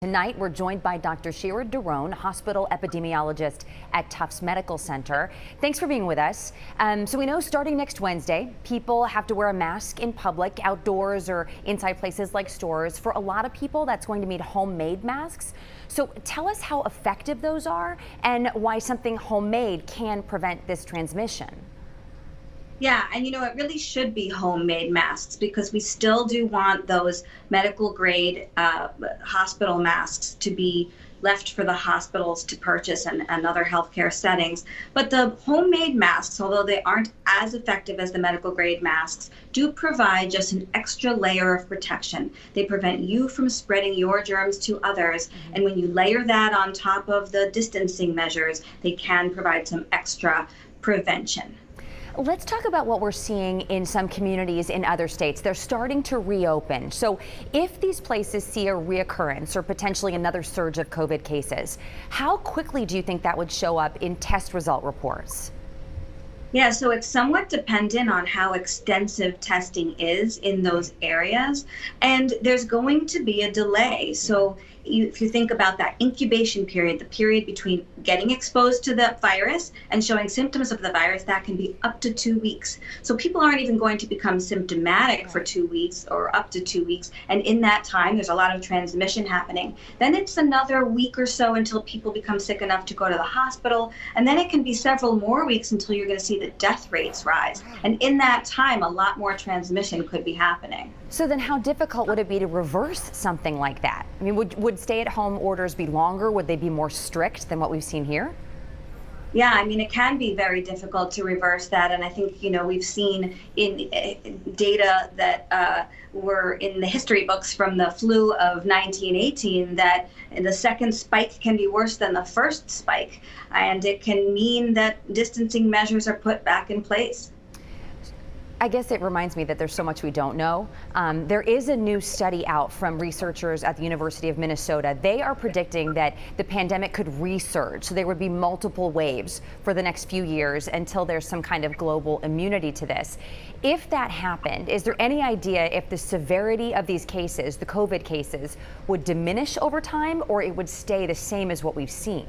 Tonight, we're joined by Dr. Shira Doron, hospital epidemiologist at Tufts Medical Center. Thanks for being with us. So we know starting next Wednesday, people have to wear a mask in public, outdoors, or inside places like stores. For a lot of people, that's going to mean homemade masks. So tell us how effective those are and why something homemade can prevent this transmission. Yeah, and it really should be homemade masks because we still do want those medical grade hospital masks to be left for the hospitals to purchase and other healthcare settings. But the homemade masks, although they aren't as effective as the medical grade masks, do provide just an extra layer of protection. They prevent you from spreading your germs to others. And when you layer that on top of the distancing measures, they can provide some extra prevention. Let's talk about what we're seeing in some communities in other states. They're starting to reopen. So if these places see a reoccurrence or potentially another surge of COVID cases, how quickly do you think that would show up in test result reports? Yeah, so it's somewhat dependent on how extensive testing is in those areas, and there's going to be a delay. So if you think about that incubation period, the period between getting exposed to the virus and showing symptoms of the virus, that can be up to 2 weeks. So people aren't even going to become symptomatic for 2 weeks or up to 2 weeks. And in that time, there's a lot of transmission happening. Then it's another week or so until people become sick enough to go to the hospital. And then it can be several more weeks until you're going to see the death rates rise. And in that time, a lot more transmission could be happening. So then how difficult would it be to reverse something like that? I mean, would stay-at-home orders be longer? Would they be more strict than what we've seen here? Yeah, I mean, it can be very difficult to reverse that. And I think, we've seen in data that were in the history books from the flu of 1918 that the second spike can be worse than the first spike. And it can mean that distancing measures are put back in place. I guess it reminds me that there's so much we don't know. There is a new study out from researchers at the University of Minnesota. They are predicting that the pandemic could resurge. So there would be multiple waves for the next few years until there's some kind of global immunity to this. If that happened, is there any idea if the severity of these cases, the COVID cases, would diminish over time or it would stay the same as what we've seen?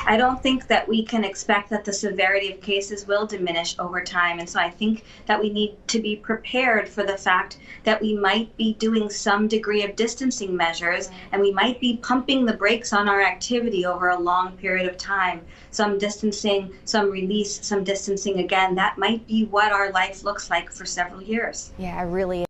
I don't think that we can expect that the severity of cases will diminish over time. And so I think that we need to be prepared for the fact that we might be doing some degree of distancing measures and we might be pumping the brakes on our activity over a long period of time. Some distancing, some release, some distancing again. That might be what our life looks like for several years. Yeah, I really